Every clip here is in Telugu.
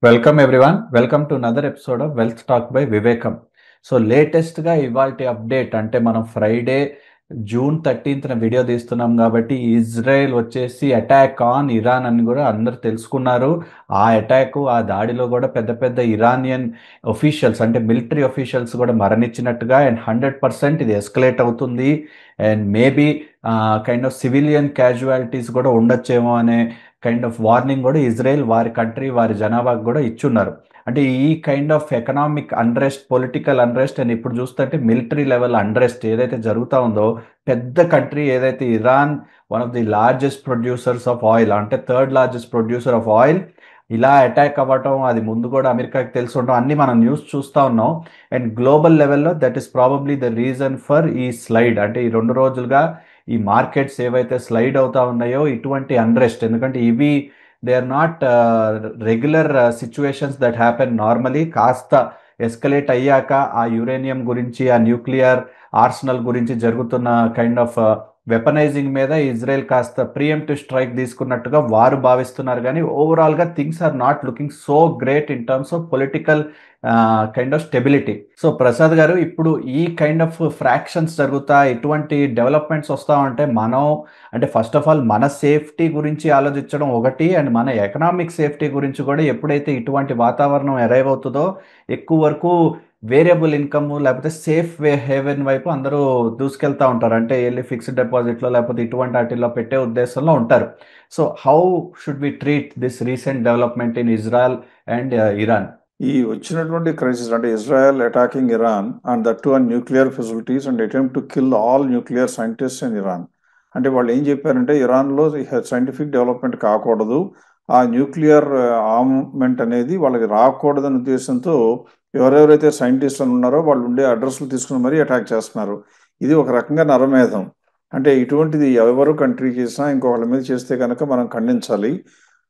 Welcome everyone. Welcome to another episode of wealth talk by వివేకం. సో లేటెస్ట్గా ఇవాల్టి అప్డేట్ అంటే మనం ఫ్రైడే జూన్ 13th వీడియో తీస్తున్నాం కాబట్టి ఇజ్రాయెల్ వచ్చేసి అటాక్ ఆన్ ఇరాన్ అని కూడా అందరు తెలుసుకున్నారు. ఆ అటాక్ ఆ దాడిలో కూడా పెద్ద పెద్ద ఇరానియన్ ఒఫీషియల్స్ అంటే మిలిటరీ ఒఫీషియల్స్ కూడా మరణించినట్టుగా అండ్ 100% ఇది ఎస్కలేట్ అవుతుంది and maybe kind of civilian casualties కూడా ఉండొచ్చేమో అనే కైండ్ ఆఫ్ వార్నింగ్ కూడా ఇజ్రాయెల్ వారి కంట్రీ వారి జనాభాకు కూడా ఇచ్చున్నారు. అంటే ఈ kind of economic unrest, political unrest and ఇప్పుడు చూస్తుంటే మిలిటరీ లెవెల్ అన్రెస్ట్ ఏదైతే జరుగుతూ ఉందో, పెద్ద కంట్రీ ఏదైతే Iran one of the largest producers of oil అంటే third largest producer of oil ఇలా అటాక్ అవ్వటం, అది ముందు కూడా అమెరికాకి తెలిసి ఉండటం అన్ని మనం న్యూస్ చూస్తూ ఉన్నాం. అండ్ గ్లోబల్ లెవెల్లో that is probably the reason for ఈ స్లైడ్. అంటే ఈ 2 రోజులుగా ఈ మార్కెట్స్ ఏవైతే స్లైడ్ అవుతా ఉన్నాయో ఇటువంటి అన్రెస్ట్, ఎందుకంటే ఇవి they are not regular situations that happen normally. కాస్త ఎస్కలేట్ అయ్యాక ఆ యురేనియం గురించి, ఆ న్యూక్లియర్ ఆర్సనల్ గురించి జరుగుతున్న కైండ్ ఆఫ్ వెపనైజింగ్ మీద ఇజ్రాయెల్ కాస్త ప్రియంప్టివ్ స్ట్రైక్ తీసుకున్నట్టుగా వారు భావిస్తున్నారు. కానీ ఓవరాల్గా things are not looking so great in terms of political kind of stability. So Prasad garu, ఇప్పుడు ఈ కైండ్ ఆఫ్ ఫ్రాక్షన్స్ జరుగుతా, ఇటువంటి డెవలప్మెంట్స్ వస్తా ఉంటే మనం అంటే ఫస్ట్ ఆఫ్ ఆల్ మన సేఫ్టీ గురించి ఆలోచించడం ఒకటి, అండ్ మన ఎకనామిక్ సేఫ్టీ గురించి కూడా ఎప్పుడైతే ఇటువంటి వాతావరణం అరైవ్ అవుతుందో ఎక్కువ వరకు వేరియబుల్ ఇన్కమ్ లేకపోతే సేఫ్ హేవెన్ వైపు అందరూ దూసుకెళ్తా ఉంటారు. అంటే వెళ్ళి ఫిక్స్డ్ డిపాజిట్లో లేకపోతే ఇటువంటి వాటిల్లో పెట్టే ఉద్దేశంలో ఉంటారు. So how should we treat this recent development in Israel and Iran? ఈ వచ్చినటువంటి క్రైసిస్ అంటే Israel attacking Iran and that to on nuclear facilities and attempt to kill all nuclear scientists in Iran. అంటే వాళ్ళు ఏం చెప్పారంటే ఇరాన్లో సైంటిఫిక్ డెవలప్మెంట్ కాకూడదు, ఆ న్యూక్లియర్ ఆర్మమెంట్ అనేది వాళ్ళకి రాకూడదనే ఉద్దేశంతో ఎవరెవరైతే సైంటిస్టులు ఉన్నారో వాళ్ళు ఉండే అడ్రస్లు తీసుకుని మరీ అటాక్ చేస్తున్నారు. ఇది ఒక రకంగా నరమేధం. అంటే ఇటువంటిది ఎవరు కంట్రీ చేసినా ఇంకొకళ్ళ మీద చేస్తే కనుక మనం ఖండించాలి.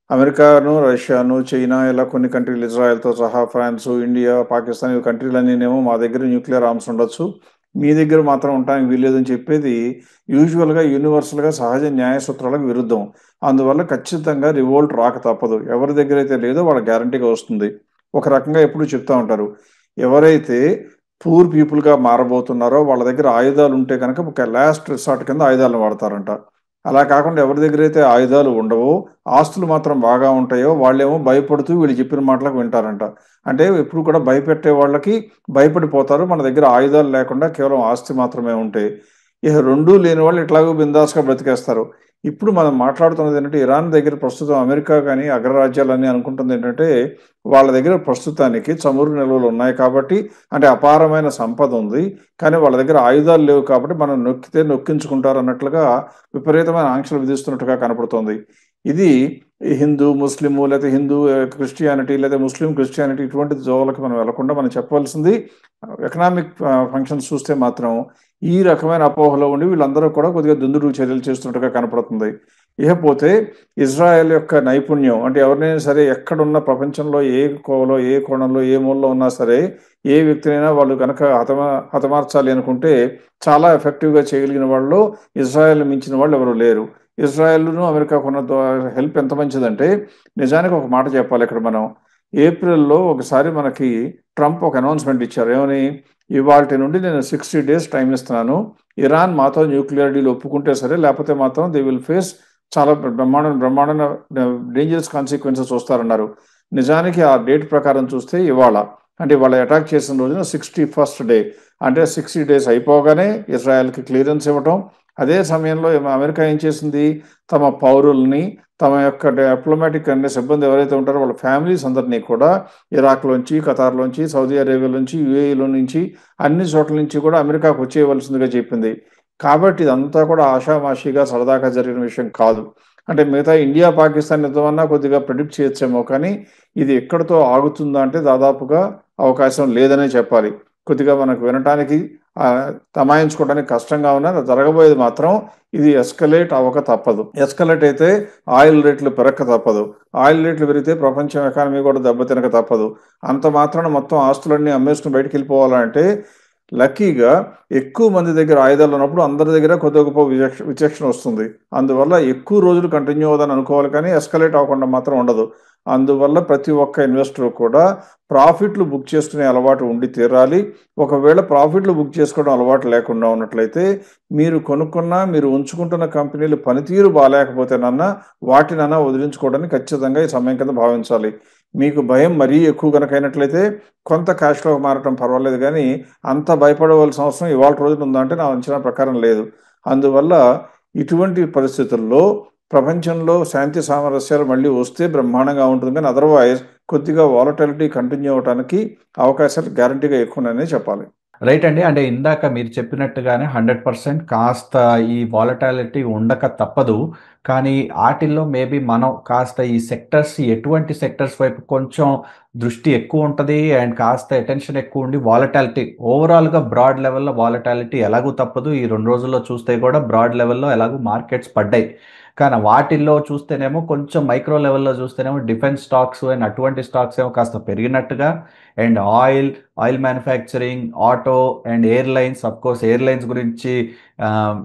అమెరికాను, రష్యాను, చైనా ఇలా కొన్ని కంట్రీలు, ఇజ్రాయెల్తో సహా ఫ్రాన్స్, ఇండియా, పాకిస్తాన్ ఈ కంట్రీలన్నీనేమో మా దగ్గర న్యూక్లియర్ ఆర్మ్స్ ఉండొచ్చు, మీ దగ్గర మాత్రం ఉండడానికి వీల్లేదని చెప్పేది యూజువల్గా యూనివర్సల్గా సహజ న్యాయ సూత్రాలకు విరుద్ధం. అందువల్ల ఖచ్చితంగా రివోల్ట్ రాక తప్పదు. ఎవరి దగ్గర అయితే లేదో వాళ్ళ గ్యారంటీగా వస్తుంది. ఒక రకంగా ఎప్పుడు చెప్తా ఉంటారు, ఎవరైతే పూర్ పీపుల్గా మారబోతున్నారో వాళ్ళ దగ్గర ఆయుధాలు ఉంటే కనుక ఒక లాస్ట్ రిసార్ట్ కింద ఆయుధాలను వాడతారంట. అలా కాకుండా ఎవరి దగ్గర అయితే ఆయుధాలు ఉండవో, ఆస్తులు మాత్రం బాగా ఉంటాయో వాళ్ళేమో భయపడుతూ వీళ్ళు చెప్పిన మాటలకు వింటారంట. అంటే ఎప్పుడు కూడా భయపెట్టే వాళ్ళకి భయపడిపోతారు. మన దగ్గర ఆయుధాలు లేకుండా కేవలం ఆస్తి మాత్రమే ఉంటాయి. ఇక రెండూ లేని వాళ్ళు ఇట్లాగూ బిందాస్గా బ్రతికేస్తారు. ఇప్పుడు మనం మాట్లాడుతున్నది ఏంటంటే ఇరాన్ దగ్గర ప్రస్తుతం అమెరికా కానీ అగ్రరాజ్యాలన్నీ అనుకుంటుంది ఏంటంటే వాళ్ళ దగ్గర ప్రస్తుతానికి చమురు నిల్వలు ఉన్నాయి కాబట్టి, అంటే అపారమైన సంపద ఉంది, కానీ వాళ్ళ దగ్గర ఆయుధాలు లేవు కాబట్టి మనం నొక్కితే నొక్కించుకుంటారు అన్నట్లుగా విపరీతమైన ఆంక్షలు విధిస్తున్నట్టుగా కనపడుతోంది. ఇది హిందూ ముస్లిము లేదా హిందూ క్రిస్టియానిటీ లేదా ముస్లిం క్రిస్టియానిటీ ఇటువంటి జోవులకు మనం వెళ్లకుండా మనం చెప్పవలసింది ఎకనామిక్ ఫంక్షన్స్ చూస్తే మాత్రం ఈ రకమైన అపోహలో ఉండి వీళ్ళందరూ కూడా కొద్దిగా దుందుడు చర్యలు చేస్తున్నట్టుగా కనపడుతుంది. ఇకపోతే ఇజ్రాయెల్ యొక్క నైపుణ్యం అంటే ఎవరినైనా సరే ఎక్కడున్న ప్రపంచంలో ఏ కోవలో ఏ కోణంలో ఏ మూలలో ఉన్నా సరే ఏ వ్యక్తినైనా వాళ్ళు కనుక హతమార్చాలి అనుకుంటే చాలా ఎఫెక్టివ్గా చేయగలిగిన వాళ్ళు ఇజ్రాయెల్ మించిన వాళ్ళు ఎవరు లేరు. ఇజ్రాయెల్ను అమెరికా కొన్న హెల్ప్ ఎంత మంచిదంటే, నిజానికి ఒక మాట చెప్పాలి ఇక్కడ మనం. ఏప్రిల్లో ఒకసారి మనకి ట్రంప్ ఒక అనౌన్స్మెంట్ ఇచ్చారు. ఏమని, ఇవాళ నుండి నేను 60 days టైం ఇస్తున్నాను, ఇరాన్ మాతో న్యూక్లియర్ డీల్ ఒప్పుకుంటే సరే లేకపోతే మాత్రం దే విల్ ఫేస్ చాలా బ్రహ్మాండ డేంజరస్ కాన్సిక్వెన్సెస్ వస్తారన్నారు. నిజానికి ఆ డేట్ ప్రకారం చూస్తే ఇవాళ అంటే వాళ్ళు అటాక్ చేసిన రోజున 61st day, అంటే 60 days అయిపోగానే ఇజ్రాయెల్కి క్లియరెన్స్ ఇవ్వటం. అదే సమయంలో అమెరికా ఏం చేసింది, తమ పౌరుల్ని, తమ యొక్క డిప్లొమాటిక్ అనే సిబ్బంది ఎవరైతే ఉంటారో వాళ్ళ ఫ్యామిలీస్ అందరినీ కూడా ఇరాక్లోంచి, ఖతార్లోంచి, సౌదీ అరేబియాలోంచి, యుఏఈలో నుంచి అన్ని చోట్ల నుంచి కూడా అమెరికాకు వచ్చేయవలసిందిగా చెప్పింది. కాబట్టి ఇదంతా కూడా ఆషామాషిగా సరదాగా జరిగిన విషయం కాదు. అంటే మిగతా ఇండియా పాకిస్తాన్ యుద్ధమన్నా కొద్దిగా ప్రిడిక్ట్ చేయొచ్చేమో, కానీ ఇది ఎక్కడితో ఆగుతుందా అంటే దాదాపుగా అవకాశం లేదనే చెప్పాలి. కొద్దిగా మనకు వినటానికి తమాయించుకోవడానికి కష్టంగా ఉన్నది, జరగబోయేది మాత్రం ఇది ఎస్కలేట్ అవ్వక తప్పదు. ఎస్కలేట్ అయితే ఆయిల్ రేట్లు పెరగక తప్పదు. ఆయిల్ రేట్లు పెరిగితే ప్రపంచం ఎకానమీ కూడా దెబ్బతినక తప్పదు. అంత మాత్రాన మొత్తం ఆస్తులన్నీ అమ్మేసుకుని బయటకు వెళ్ళిపోవాలంటే లక్కీగా ఎక్కువ మంది దగ్గర ఆయుధాలు ఉన్నప్పుడు అందరి దగ్గర కొద్ది గొప్ప విచక్షణ వస్తుంది. అందువల్ల ఎక్కువ రోజులు కంటిన్యూ అవుదని అనుకోవాలి, కానీ ఎస్కలేట్ అవ్వకుండా మాత్రం ఉండదు. అందువల్ల ప్రతి ఒక్క ఇన్వెస్టర్ కూడా ప్రాఫిట్లు బుక్ చేసుకునే అలవాటు ఉండి తీరాలి. ఒకవేళ ప్రాఫిట్లు బుక్ చేసుకోవడం అలవాటు లేకుండా ఉన్నట్లయితే మీరు కొనుక్కున్న మీరు ఉంచుకుంటున్న కంపెనీలు పనితీరు బాగాలేకపోతేనన్నా వాటినన్నా వదిలించుకోవడానికి ఖచ్చితంగా ఈ సమయం కింద భావించాలి. మీకు భయం మరీ ఎక్కువ కనుక అయినట్లయితే కొంత క్యాష్లోకి మారటం పర్వాలేదు, కానీ అంత భయపడవలసిన అవసరం ఇవాళ రోజున ఉందంటే నా అంచనా ప్రకారం లేదు. అందువల్ల ఇటువంటి పరిస్థితుల్లో ప్రపంచంలో శాంతి సామరస్యాలు మళ్ళీ వస్తే బ్రహ్మాండంగా ఉంటుంది, కానీ అదర్వైజ్ కొద్దిగా వాలటాలిటీ కంటిన్యూ అవడానికి అవకాశాలు గ్యారంటీగా ఎక్కువ ఉన్నాయని చెప్పాలి. రైట్ అండి. అంటే ఇందాక మీరు చెప్పినట్టుగానే 100% కాస్త ఈ వాలటాలిటీ ఉండక తప్పదు. కానీ ఆటిల్లో మేబీ మనం కాస్త ఈ సెక్టర్స్ ఎటువంటి సెక్టర్స్ వైపు కొంచెం దృష్టి ఎక్కువ ఉంటది అండ్ కాస్త అటెన్షన్ ఎక్కువ ఉండి వాలటాలిటీ ఓవరాల్‌గా బ్రాడ్ లెవెల్‌లో వాలటాలిటీ ఎలాగూ తప్పదు. ఈ 2 రోజుల్లో చూస్తే కూడా బ్రాడ్ లెవెల్‌లో ఎలాగూ మార్కెట్స్ పడ్డాయి. కానీ వాటిల్లో చూస్తేనేమో కొంచెం మైక్రో లెవెల్‌లో చూస్తేనేమో డిఫెన్స్ స్టాక్స్ అండ్ అటువంటి స్టాక్స్ ఏమో కాస్త పెరిగినట్టుగా and oil manufacturing, auto and airlines of course airlines గురించి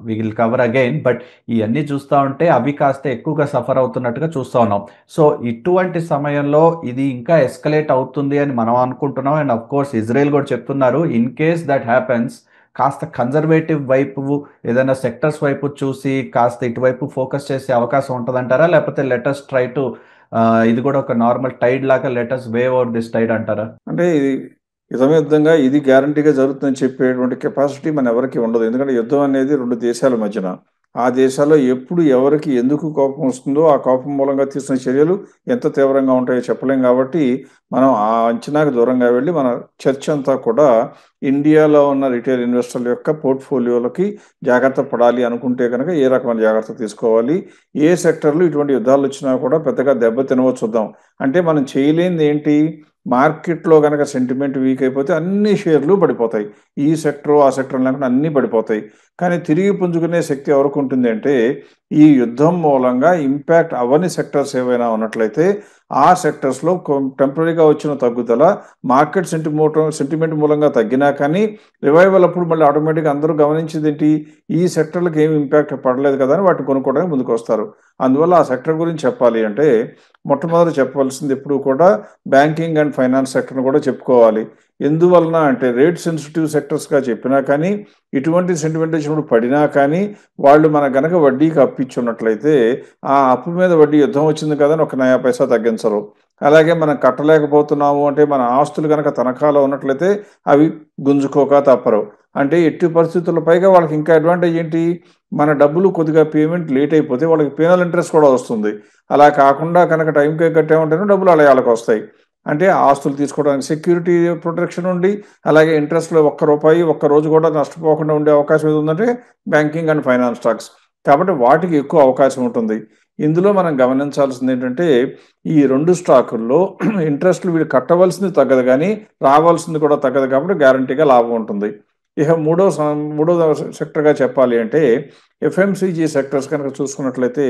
we will cover again. But ఇయన్నీ చూస్తా ఉంటే అవి కాస్త ఎక్కువగా సఫర్ అవుతున్నట్టుగా చూస్తా ఉన్నాం. సో ఇటువంటి సమయంలో ఇది ఇంకా ఎస్కలేట్ అవుతుంది అని మనం అనుకుంటున్నాం. అండ్ ఆఫ్‌కోర్స్ ఇజ్రాయెల్ కూడా చెప్తున్నారు ఇన్ కేస్ దట్ హ్యాపెన్స్ కాస్త కన్జర్వేటివ్ వైపు ఏదైనా సెక్టర్స్ వైపు చూసి కాస్త ఇటువైపు ఫోకస్ చేసే అవకాశం ఉంటదంటారా? లేకపోతే లెట్ అస్ ట్రై టు ఇది కూడా ఒక నార్మల్ టైడ్ లాగా let us wave out this tide అంటారా? అంటే యుద్ధంగా ఇది గ్యారంటీగా జరుగుతుందని చెప్పేటువంటి కెపాసిటీ మన ఎవరికి ఉండదు. ఎందుకంటే యుద్ధం అనేది 2 దేశాల మధ్యన. ఆ దేశాల్లో ఎప్పుడు ఎవరికి ఎందుకు కోపం వస్తుందో ఆ కోపం మూలంగా తీసుకున్న చర్యలు ఎంత తీవ్రంగా ఉంటాయో చెప్పలేం కాబట్టి మనం ఆ అంచనాకు దూరంగా వెళ్ళి మన చర్చ అంతా కూడా ఇండియాలో ఉన్న రిటైల్ ఇన్వెస్టర్ల యొక్క పోర్ట్ఫోలియోలకి జాగ్రత్త పడాలి అనుకుంటే కనుక ఏ రకమైన జాగ్రత్త తీసుకోవాలి, ఏ సెక్టర్లు ఇటువంటి యుద్ధాలు వచ్చినా కూడా పెద్దగా దెబ్బ తినవో చూద్దాం. అంటే మనం చేయలేనిది ఏంటి, మార్కెట్లో కనుక సెంటిమెంట్ వీక్ అయిపోతే అన్ని షేర్లు పడిపోతాయి. ఈ సెక్టర్ ఆ సెక్టర్ లేకుండా అన్నీ పడిపోతాయి. కానీ తిరిగి పుంజుకునే శక్తి ఎవరికి ఉంటుంది అంటే ఈ యుద్ధం మూలంగా ఇంపాక్ట్ అవ్వని సెక్టర్స్ ఏవైనా ఉన్నట్లయితే ఆ సెక్టర్స్లో టెంపరీగా వచ్చిన తగ్గుదల మార్కెట్ సెంటిమెంట్ మూలంగా తగ్గినా కానీ రివైవల్ అప్పుడు మళ్ళీ ఆటోమేటిక్గా అందరూ గమనించేది ఏంటి, ఈ సెక్టర్లకు ఏమి ఇంపాక్ట్ పడలేదు కదా అని వాటిని కొనుక్కోవడానికి ముందుకు వస్తారు. అందువల్ల ఆ సెక్టర్ గురించి చెప్పాలి అంటే మొట్టమొదటి చెప్పవలసింది ఎప్పుడు కూడా బ్యాంకింగ్ అండ్ ఫైనాన్స్ సెక్టర్ను కూడా చెప్పుకోవాలి. ఎందువలన అంటే రేట్ సెన్సిటివ్ సెక్టర్స్గా చెప్పినా కానీ ఇటువంటి సెంటిమెంట్ వచ్చినప్పుడు పడినా కానీ వాళ్ళు మన గనక వడ్డీకి అప్పిచ్చున్నట్లయితే ఆ అప్పు మీద వడ్డీ యుద్ధం వచ్చింది కదా అని ఒక నయా పైసా తగ్గించరు. అలాగే మనం కట్టలేకపోతున్నాము అంటే మన ఆస్తులు కనుక తనఖాలో ఉన్నట్లయితే అవి గుంజుకోక తప్పరు. అంటే ఎట్టి పరిస్థితుల్లో పైగా వాళ్ళకి ఇంకా అడ్వాంటేజ్ ఏంటి, మన డబ్బులు కొద్దిగా పేమెంట్ లేట్ అయిపోతే వాళ్ళకి పేనల్ ఇంట్రెస్ట్ కూడా వస్తుంది. అలా కాకుండా కనుక టైంకే కట్టామంటేనే డబ్బులు అలా వాళ్ళకి వస్తాయి. అంటే ఆస్తులు తీసుకోవడానికి సెక్యూరిటీ ప్రొటెక్షన్ ఉండి అలాగే ఇంట్రెస్ట్లో ఒక్క రోజు కూడా నష్టపోకుండా ఉండే అవకాశం ఏది ఉందంటే బ్యాంకింగ్ అండ్ ఫైనాన్స్ స్టాక్స్. కాబట్టి వాటికి ఎక్కువ అవకాశం ఉంటుంది. ఇందులో మనం గమనించాల్సింది ఏంటంటే ఈ 2 స్టాకుల్లో ఇంట్రెస్ట్లు వీళ్ళు కట్టవలసింది తగ్గదు కానీ రావాల్సింది కూడా తగ్గదు కాబట్టి గ్యారంటీగా లాభం ఉంటుంది. ఇక మూడో సెక్టర్గా చెప్పాలి అంటే ఎఫ్ఎంసీజీ సెక్టర్స్ కనుక చూసుకున్నట్లయితే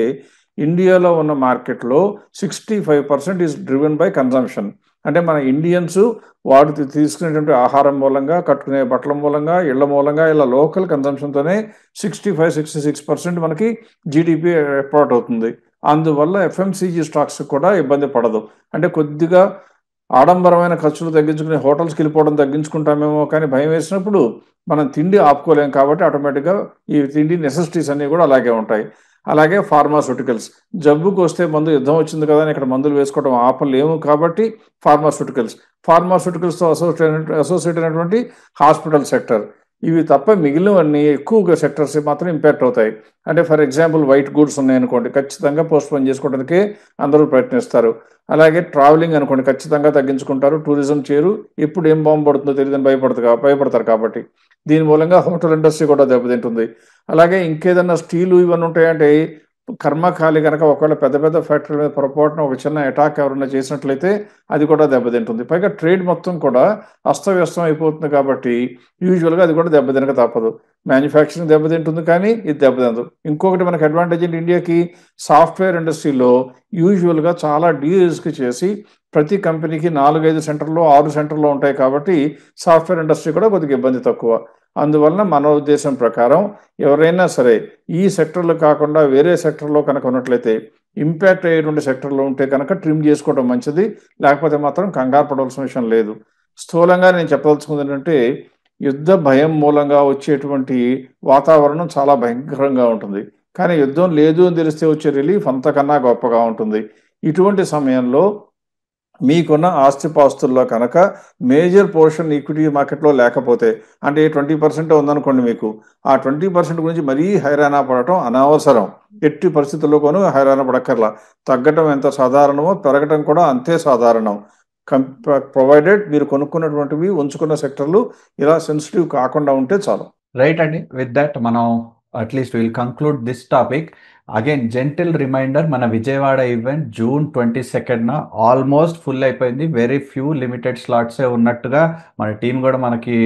ఇండియాలో ఉన్న మార్కెట్లో 65% ఈజ్ డ్రివెన్ బై కన్జంప్షన్. అంటే మన ఇండియన్స్ వాడు తీసుకునేటువంటి ఆహారం మూలంగా, కట్టుకునే బట్టల మూలంగా, ఇళ్ల మూలంగా ఇలా లోకల్ కన్జంప్షన్తోనే 65-66% మనకి జీడిపి ఎక్స్పోర్ట్ అవుతుంది. అందువల్ల ఎఫ్ఎంసీజీ స్టాక్స్ కూడా ఇబ్బంది పడదు. అంటే కొద్దిగా ఆడంబరమైన ఖర్చులు తగ్గించుకునే హోటల్స్కి వెళ్ళిపోవడం తగ్గించుకుంటామేమో కానీ భయం వేసినప్పుడు మనం తిండి ఆపుకోలేం కాబట్టి ఆటోమేటిక్గా ఈ తిండి నెసెసిటీస్ అన్నీ కూడా అలాగే ఉంటాయి. అలాగే ఫార్మాస్యూటికల్స్, జబ్బుకు వస్తే యుద్ధం వచ్చింది కదా అని ఇక్కడ మందులు వేసుకోవడం ఆపలేము కాబట్టి ఫార్మాస్యూటికల్స్తో అసోసియేట్ అయినటువంటి హాస్పిటల్ సెక్టర్, ఇవి తప్ప మిగిలినవన్నీ ఎక్కువగా సెక్టర్స్ మాత్రం ఇంపాక్ట్ అవుతాయి. అంటే ఫర్ ఎగ్జాంపుల్ వైట్ గూడ్స్ ఉన్నాయనుకోండి, ఖచ్చితంగా పోస్ట్పోన్ చేసుకోవడానికి అందరూ ప్రయత్నిస్తారు. అలాగే ట్రావెలింగ్ అనుకోండి, ఖచ్చితంగా తగ్గించుకుంటారు. టూరిజం చేయరు, ఎప్పుడు ఏం బాంబు పడుతుందో తెలియదని భయపడతారు కాబట్టి దీని మూలంగా హోటల్ ఇండస్ట్రీ కూడా దెబ్బతింటుంది. అలాగే ఇంకేదన్నా స్టీలు ఇవన్నీ ఉంటాయంటే కర్మకాలి కనుక ఒకవేళ పెద్ద పెద్ద ఫ్యాక్టరీ మీద పొరపాటున ఒక చిన్న అటాక్ ఎవరైనా చేసినట్లయితే అది కూడా దెబ్బతింటుంది. పైగా ట్రేడ్ మొత్తం కూడా అస్తవ్యస్తం అయిపోతుంది కాబట్టి యూజువల్గా అది కూడా దెబ్బతినక తప్పదు. మ్యానుఫ్యాక్చరింగ్ దెబ్బతింటుంది కానీ ఇది దెబ్బతిందు. ఇంకొకటి మనకి అడ్వాంటేజ్ ఏంటి, ఇండియాకి సాఫ్ట్వేర్ ఇండస్ట్రీలో యూజువల్గా చాలా డీరిస్క్ చేసి ప్రతి కంపెనీకి 4-5 సెంటర్లు 6 సెంటర్లు ఉంటాయి కాబట్టి సాఫ్ట్వేర్ ఇండస్ట్రీ కూడా కొద్దిగా ఇబ్బంది తక్కువ. అందువలన మన ఉద్దేశం ప్రకారం ఎవరైనా సరే ఈ సెక్టర్లు కాకుండా వేరే సెక్టర్లో కనుక ఉన్నట్లయితే ఇంపాక్ట్ అయ్యేటువంటి సెక్టర్లో ఉంటే కనుక ట్రిమ్ చేసుకోవడం మంచిది, లేకపోతే మాత్రం కంగారు పడవలసిన విషయం లేదు. స్థూలంగా నేను చెప్పదలుచుకుంది ఏంటంటే యుద్ధ భయం మూలంగా వచ్చేటువంటి వాతావరణం చాలా భయంకరంగా ఉంటుంది. కానీ యుద్ధం లేదు అని తెలిస్తే వచ్చే రిలీఫ్ అంతకన్నా గొప్పగా ఉంటుంది. ఇటువంటి సమయంలో మీకున్న ఆస్తిపాస్తుల్లో కనుక మేజర్ పోర్షన్ ఈక్విటీ మార్కెట్లో లేకపోతే, అంటే 20% ఉందనుకోండి మీకు, ఆ 20% గురించి మరీ హైరాణ పడటం అనవసరం. ఎట్టి పరిస్థితుల్లోనూ హైరాణ పడక్కర్లా. తగ్గటం ఎంత సాధారణమో పెరగటం కూడా అంతే సాధారణం. ప్రొవైడెడ్ మీరు కొనుక్కున్నటువంటివి ఉంచుకున్న సెక్టర్లు ఇలా సెన్సిటివ్ కాకుండా ఉంటే చాలు. రైట్ అండి. విత్ దట్ మనం at least will conclude this topic. Again gentle reminder, మన విజయవాడ ఈవెంట్ June 22న ఆల్మోస్ట్ ఫుల్ అయిపోయింది. వెరీ ఫ్యూ లిమిటెడ్ స్లాట్సే ఉన్నట్టుగా మన టీం కూడా మనకి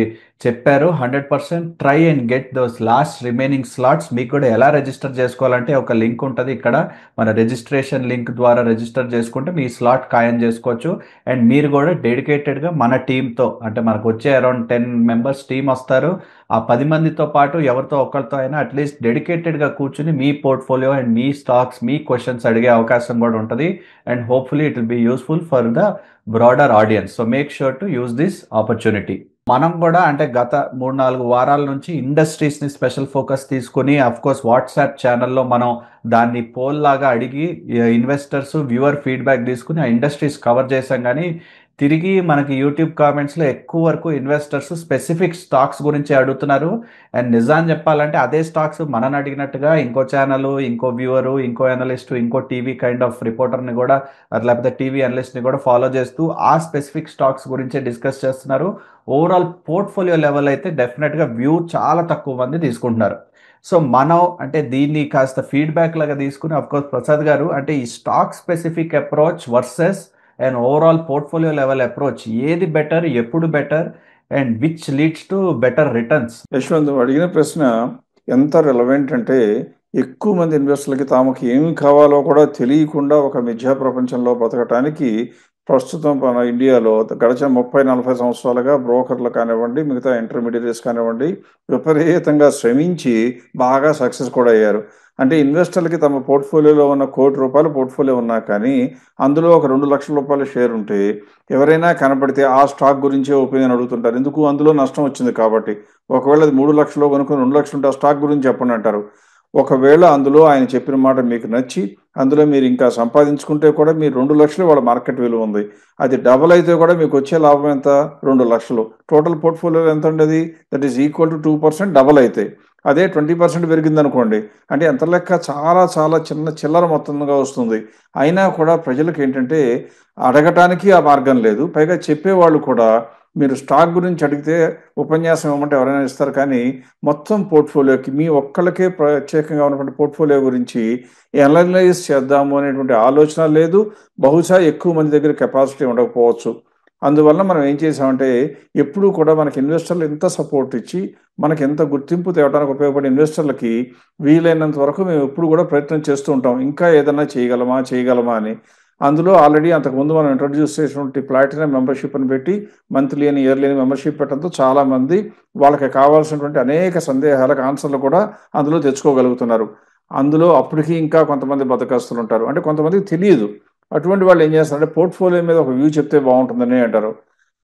చెప్పారు. 100% try and get those last remaining slots. మీకు కూడా ఎలా రిజిస్టర్ చేసుకోవాలంటే ఒక లింక్ ఉంటుంది ఇక్కడ, మన రిజిస్ట్రేషన్ లింక్ ద్వారా రిజిస్టర్ చేసుకుంటే మీ స్లాట్ ఖాయం చేసుకోవచ్చు. అండ్ మీరు కూడా డెడికేటెడ్గా మన టీంతో, అంటే మనకు వచ్చే అరౌండ్ 10 మెంబర్స్ టీం వస్తారు, ఆ 10 మందితో పాటు ఎవరితో ఒకరితో అయినా అట్లీస్ట్ డెడికేటెడ్గా కూర్చుని మీ పోర్ట్ఫోలియో అండ్ మీ స్టాక్స్, మీ క్వశ్చన్స్ అడిగే అవకాశం కూడా ఉంటుంది. And hopefully it will be useful for the broader audience. So make sure to use this opportunity. మనం కూడా అంటే గత 3-4 వారాల నుంచి ఇండస్ట్రీస్ని స్పెషల్ ఫోకస్ తీసుకుని, అఫ్కోర్స్ వాట్సాప్ ఛానల్లో మనం దాన్ని పోల్ లాగా అడిగి ఇన్వెస్టర్స్ వ్యూవర్ ఫీడ్బ్యాక్ తీసుకుని ఆ ఇండస్ట్రీస్ కవర్ చేసాం. కానీ తిరిగి మనకి యూట్యూబ్ కామెంట్స్లో ఎక్కువ వరకు ఇన్వెస్టర్స్ స్పెసిఫిక్ స్టాక్స్ గురించి అడుగుతున్నారు. అండ్ నిజాన్ని చెప్పాలంటే అదే స్టాక్స్ మనని అడిగినట్టుగా ఇంకో ఛానల్, ఇంకో వ్యూవరు, ఇంకో అనలిస్ట్, ఇంకో టీవీ కైండ్ ఆఫ్ రిపోర్టర్ని కూడా, లేకపోతే టీవీ అనలిస్ట్ని కూడా ఫాలో చేస్తూ ఆ స్పెసిఫిక్ స్టాక్స్ గురించే డిస్కస్ చేస్తున్నారు. ఓవరాల్ పోర్ట్ఫోలియో లెవెల్ అయితే డెఫినెట్గా వ్యూ చాలా తక్కువ మంది తీసుకుంటున్నారు. సో మనం అంటే దీన్ని కాస్త ఫీడ్బ్యాక్ లాగా తీసుకుని, అఫ్కోర్స్ ప్రసాద్ గారు, అంటే ఈ stock specific approach versus and overall portfolio level approach ఏది బెటర్, ఎప్పుడు better, and which leads to better returns? Yashwant అడిగిన ప్రశ్న ఎంత రెలవెంట్ అంటే, ఎక్కువ మంది ఇన్వెస్టర్లకి తామకు ఏమి కావాలో కూడా తెలియకుండా ఒక మిథ్యా ప్రపంచంలో బతకటానికి ప్రస్తుతం మన ఇండియాలో గడిచిన 30-40 సంవత్సరాలుగా బ్రోకర్లు కానివ్వండి, మిగతా ఇంటర్మీడియట్స్ కానివ్వండి, విపరీతంగా శ్రమించి బాగా సక్సెస్ కూడా అయ్యారు. అంటే ఇన్వెస్టర్లకి తమ పోర్ట్ఫోలియోలో ఉన్న ₹1,00,00,000 పోర్ట్ఫోలియో ఉన్నా కానీ అందులో ఒక ₹2,00,000 షేర్ ఉంటే ఎవరైనా కనపడితే ఆ స్టాక్ గురించే ఒపీనియన్ అడుగుతుంటారు. ఎందుకు? అందులో నష్టం వచ్చింది కాబట్టి. ఒకవేళ అది 3,00,000 కొనుక్కొని 2,00,000 ఉంటే ఆ స్టాక్ గురించి చెప్పండి అంటారు. ఒకవేళ అందులో ఆయన చెప్పిన మాట మీకు నచ్చి అందులో మీరు ఇంకా సంపాదించుకుంటే కూడా మీరు 2,00,000 వాళ్ళ మార్కెట్ విలువ ఉంది. అది డబల్ అయితే కూడా మీకు వచ్చే లాభం ఎంత? 2,00,000. టోటల్ పోర్ట్ఫోలియో ఎంత ఉండేది? That is equal to 2% double అయితే. అదే 20% పెరిగిందనుకోండి, అంటే ఎంత లెక్క? చాలా చాలా చిన్న చిల్లర మొత్తంగా వస్తుంది. అయినా కూడా ప్రజలకు ఏంటంటే అడగటానికి ఆ మార్గం లేదు. పైగా చెప్పేవాళ్ళు కూడా మీరు స్టాక్ గురించి అడిగితే ఉపన్యాసం ఇవ్వమంటే ఎవరైనా ఇస్తారు, కానీ మొత్తం పోర్ట్ఫోలియోకి మీ ఒక్కళ్ళకే ప్రత్యేకంగా ఉన్నటువంటి పోర్ట్ఫోలియో గురించి అనలైజ్ చేద్దాము అనేటువంటి ఆలోచన లేదు. బహుశా ఎక్కువ మంది దగ్గర కెపాసిటీ ఉండకపోవచ్చు. అందువల్ల మనం ఏం చేసామంటే, ఎప్పుడూ కూడా మనకి ఇన్వెస్టర్లు ఎంత సపోర్ట్ ఇచ్చి మనకి ఎంత గుర్తింపు తేవడానికి ఉపయోగపడే ఇన్వెస్టర్లకి వీలైనంత వరకు మేము ఎప్పుడు కూడా ప్రయత్నం చేస్తూ ఉంటాం. ఇంకా ఏదన్నా చేయగలమా అని. అందులో ఆల్రెడీ అంతకుముందు మనం ఇంట్రొడ్యూస్ చేసినటువంటి ప్లాటినం మెంబర్షిప్ అని పెట్టి మంత్లీ అని, ఇయర్లీ అని మెంబర్షిప్ పెట్టడంతో చాలామంది వాళ్ళకి కావాల్సినటువంటి అనేక సందేహాలకు ఆన్సర్లు కూడా అందులో తెచ్చుకోగలుగుతున్నారు. అందులో అప్పటికి ఇంకా కొంతమంది బద్దకస్తులు ఉంటారు. అంటే కొంతమందికి తెలియదు. అటువంటి వాళ్ళు ఏం చేస్తారంటే పోర్ట్ఫోలియో మీద ఒక వ్యూ చెప్తే బాగుంటుందని అంటారు.